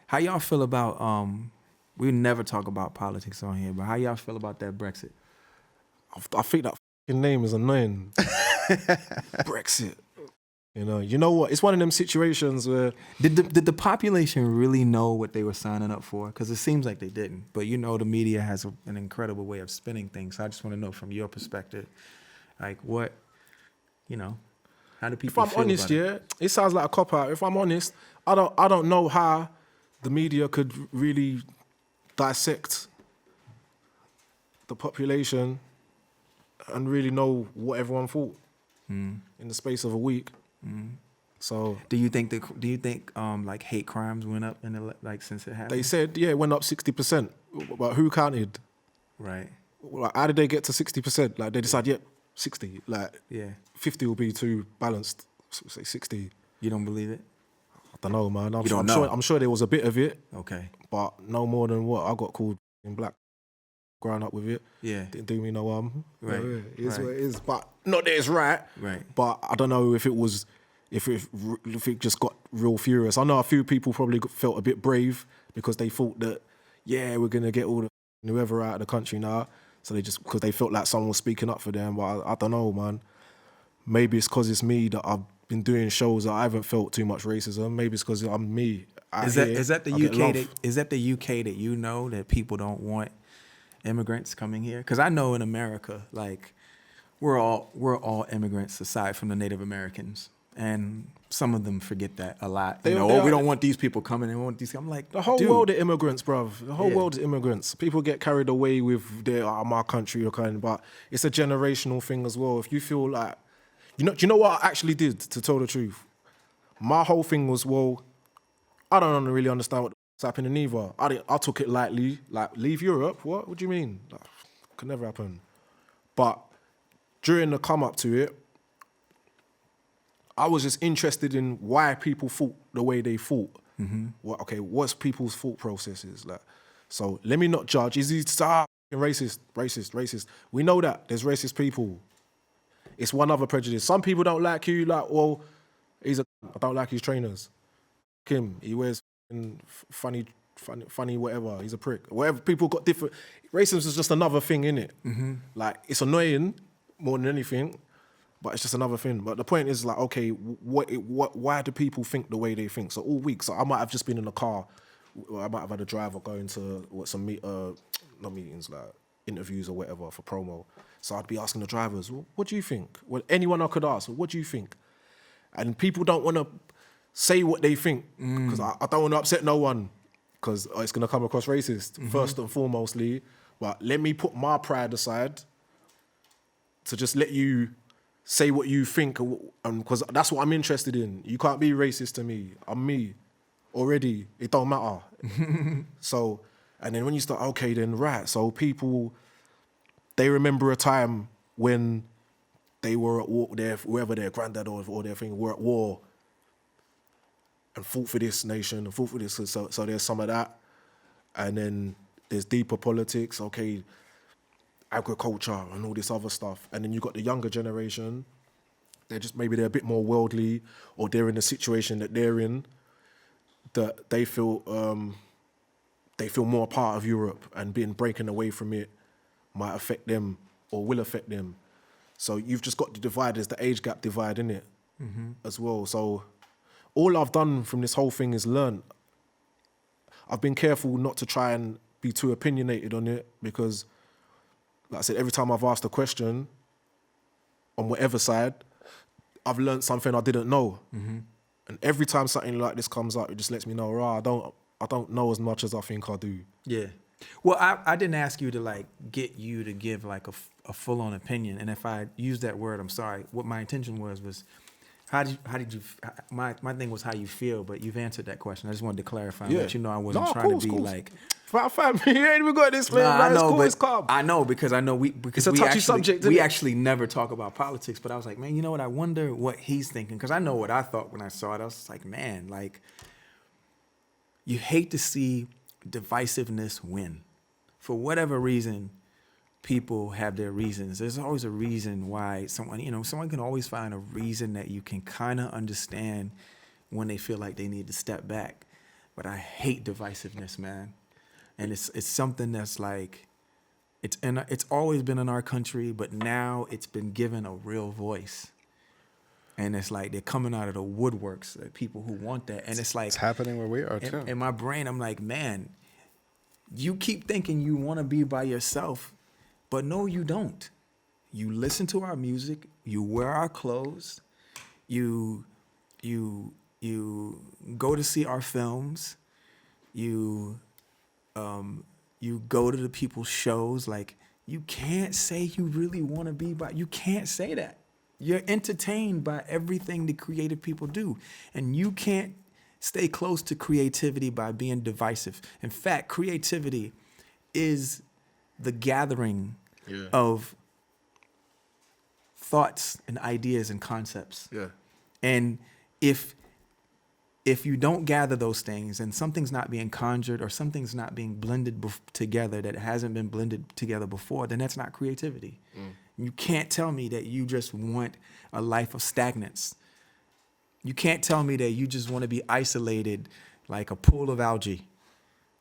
How y'all feel about we never talk about politics on here, but how y'all feel about that Brexit? I think that fucking name is annoying. Brexit. You know what? It's one of them situations where Did the population really know what they were signing up for? Because it seems like they didn't. But the media has an incredible way of spinning things. So I just want to know from your perspective, like what, how do people? If I'm honest, it sounds like a cop out. If I'm honest, I don't know how the media could really dissect the population and really know what everyone thought in the space of a week. So do you think like hate crimes went up since it happened? They said it went up 60%, but who counted? Right. Like, how did they get to 60%? Like they decided, 60. Like 50 will be too balanced. Say 60. You don't believe it? I don't know, man. I'm sure there was a bit of it. Okay. But no more than what I got called in black. Growing up with it, didn't do me no harm. Right, it is what it is. But not that it's right. Right. But I don't know if it just got real furious. I know a few people probably felt a bit brave because they thought that we're gonna get all the whoever out of the country now. So because they felt like someone was speaking up for them. But I don't know, man. Maybe it's because it's me that I've been doing shows that I haven't felt too much racism. Maybe it's because I'm me. Is that the UK? Is that the UK that that people don't want immigrants coming here? Because I know in America, like we're all immigrants aside from the Native Americans, and some of them forget that a lot. We don't want these people coming. We want these. I'm like, the whole world of immigrants, bruv. The whole world is immigrants. People get carried away with my country or kind, but it's a generational thing as well. If you feel like, do you know what I actually did, to tell the truth? My whole thing was, I don't really understand what's happening either. I took it lightly, like, leave Europe? What do you mean? Like, could never happen. But during the come up to it, I was just interested in why people thought the way they thought. Mm-hmm. What's people's thought processes? Like, so let me not judge. Is he racist? We know that there's racist people. It's one other prejudice. Some people don't like you. Like, I don't like his trainers. Him, he wears funny, whatever. He's a prick. Whatever. People got different. Racism is just another thing, innit? Mm-hmm. Like, it's annoying more than anything, but it's just another thing. But the point is, like, okay, why do people think the way they think? So all week, I might have just been in a car. I might have had a driver going to some not meetings, like interviews or whatever for promo. So I'd be asking the drivers, what do you think? Well, anyone I could ask, what do you think? And people don't want to say what they think because I don't want to upset no one because it's going to come across racist, first and foremostly. But let me put my pride aside to just let you say what you think, because that's what I'm interested in. You can't be racist to me. I'm me already. It don't matter. So, and then when you start, okay, then right. So people, they remember a time when they were at war, whoever their granddad or their thing were at war and fought for this nation and fought for this. So there's some of that. And then there's deeper politics, okay, agriculture and all this other stuff. And then you got the younger generation. They're a bit more worldly, or they're in a situation that they're in that they feel more a part of Europe, and breaking away from it might affect them or will affect them. So you've just got the divide, there's the age gap divide in it as well. So all I've done from this whole thing is learn. I've been careful not to try and be too opinionated on it because, like I said, every time I've asked a question on whatever side, I've learned something I didn't know. Mm-hmm. And every time something like this comes up, it just lets me know, I don't know as much as I think I do. Yeah. Well, I didn't ask you to get you to give a full-on opinion. And if I used that word, I'm sorry. What my intention was how did you, my thing was how you feel, but you've answered that question. I just wanted to clarify and let you know I wasn't trying to be like... Fam, you ain't even got this, man. Nah, I know, it's calm. I know, because it's a touchy subject, we actually never talk about politics, but I was like, man, you know what? I wonder what he's thinking, because I know what I thought when I saw it. I was like, man, you hate to see divisiveness win. For whatever reason, people have their reasons. There's always a reason why someone can always find a reason that you can kind of understand when they feel like they need to step back. but I hate divisiveness, man. And it's something that's like, it's always been in our country, but now it's been given a real voice. And it's like they're coming out of the woodworks, like people who want that. And it's like, It's happening where we are too. in my brain, I'm like, man, you keep thinking you want to be by yourself, but no, you don't. You listen to our music, you wear our clothes, you go to see our films, you go to the people's shows. Like, you can't say you really want to be by, you can't say that. You're entertained by everything the creative people do. And you can't stay close to creativity by being divisive. In fact, creativity is the gathering of thoughts and ideas and concepts. Yeah. And if you don't gather those things and something's not being conjured or something's not being blended together that hasn't been blended together before, then that's not creativity. You can't tell me that you just want a life of stagnance. You can't tell me that you just want to be isolated like a pool of algae.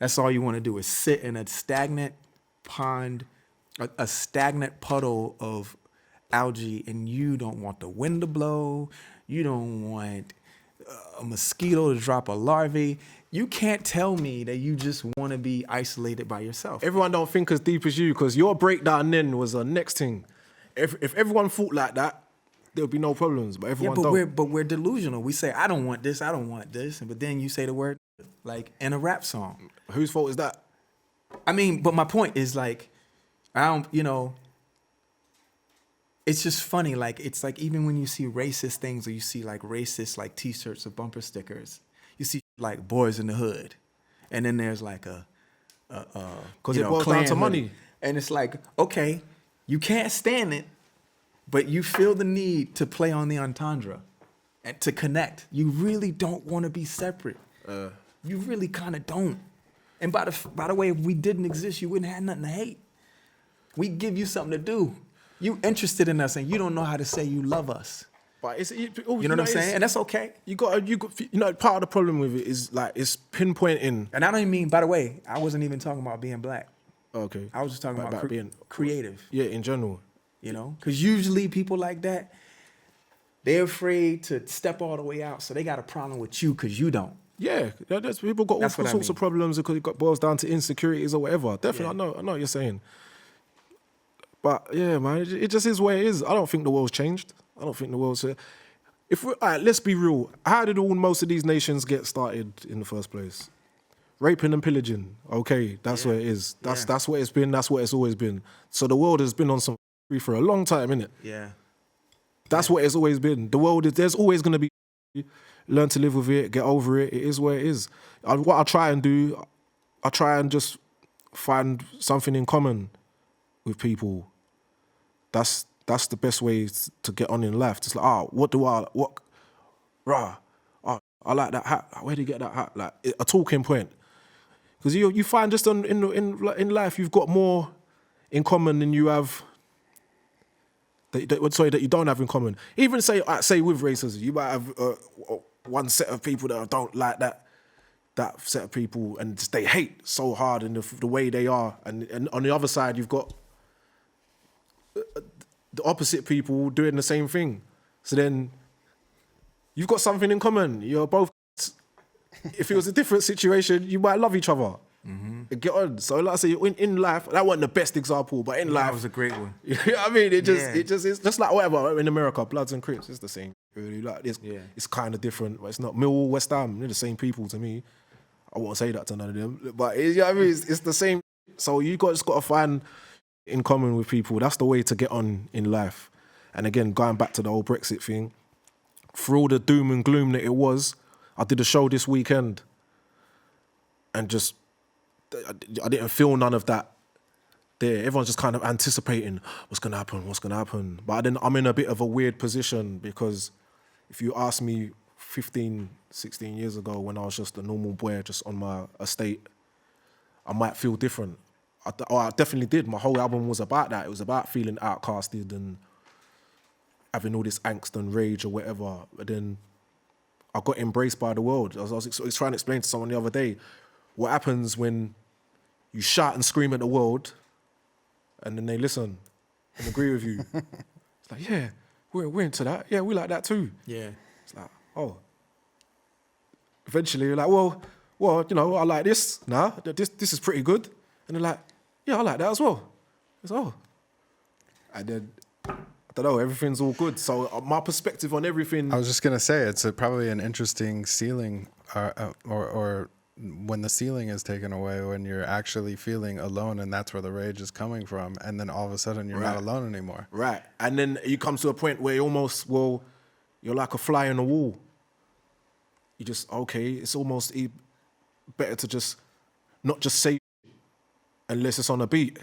That's all you want to do is sit in a stagnant pond, a stagnant puddle of algae, and you don't want the wind to blow. You don't want a mosquito to drop a larvae. You can't tell me that you just want to be isolated by yourself. Everyone don't think as deep as you, because your breakdown then was the next thing. If everyone thought like that, there would be no problems. But everyone don't. But we're delusional. We say, I don't want this, I don't want this. But then you say the word like in a rap song. Whose fault is that? I mean, but my point is like, it's just funny. Like, it's like even when you see racist things or you see like racist like T-shirts or bumper stickers, you see like Boys in the Hood. And then there's like because it boils down to money. And it's like, okay, you can't stand it, but you feel the need to play on the entendre and to connect. You really don't want to be separate. You really kind of don't. And by the way, if we didn't exist, you wouldn't have nothing to hate. We give you something to do. You interested in us, and you don't know how to say you love us. But you know what I'm saying? And that's okay. You got part of the problem with it is like it's pinpointing. And I don't even mean, by the way, I wasn't even talking about being black. Okay. I was just talking about being creative. Yeah, in general. You know, because usually people like that, they're afraid to step all the way out, so they got a problem with you because you don't. Yeah, that's people got all sorts of problems because it boils down to insecurities or whatever. Definitely, yeah. I know what you're saying. But yeah, man, it just is where it is. I don't think the world's changed. I don't think the world's... All right, let's be real. How did most of these nations get started in the first place? Raping and pillaging. Okay, that's where it is. That's what it's been. That's what it's always been. So the world has been on some for a long time, innit? Yeah. That's what it's always been. The world is... There's always going to be... Learn to live with it. Get over it. It is where it is. What I try and do, I try and just find something in common with people. That's the best way to get on in life. It's like, I like that hat. Where do you get that hat? Like a talking point. Because you find just in life you've got more in common than you have. That you don't have in common. Even say with racism, you might have one set of people that don't like that set of people, and just, they hate so hard in the way they are, and on the other side you've got the opposite people doing the same thing. So then you've got something in common. You're both. If it was a different situation, you might love each other. Mm-hmm. Get on. So like I say, in life, that wasn't the best example, but in life, that was a great one. You know what I mean? It just is just like whatever in America, Bloods and Crips, it's the same. Really, like this, it's kind of different, but it's not. Millwall, West Ham, they're the same people to me. I won't say that to none of them, but you know what I mean? It's the same. So you just got to find in common with people. That's the way to get on in life. And again, going back to the whole Brexit thing, for all the doom and gloom that it was, I did a show this weekend, and just. I didn't feel none of that there. Everyone's just kind of anticipating what's going to happen. But then I'm in a bit of a weird position because if you asked me 15, 16 years ago when I was just a normal boy just on my estate, I might feel different. I definitely did. My whole album was about that. It was about feeling outcasted and having all this angst and rage or whatever. But then I got embraced by the world. I was trying to explain to someone the other day what happens when you shout and scream at the world and then they listen and agree with you. It's like, yeah, we're into that. Yeah, we like that too. Yeah. It's like, oh. Eventually, you're like, well, you know, I like this now. This is pretty good. And they're like, yeah, I like that as well. It's, oh. And then, I don't know, everything's all good. So my perspective on everything... I was just going to say, it's probably an interesting ceiling or when the ceiling is taken away, when you're actually feeling alone and that's where the rage is coming from. And then all of a sudden you're not alone anymore. Right. And then you come to a point where you almost, well, you're like a fly on the wall. You just, okay, it's almost better to just not just say unless it's on a beat.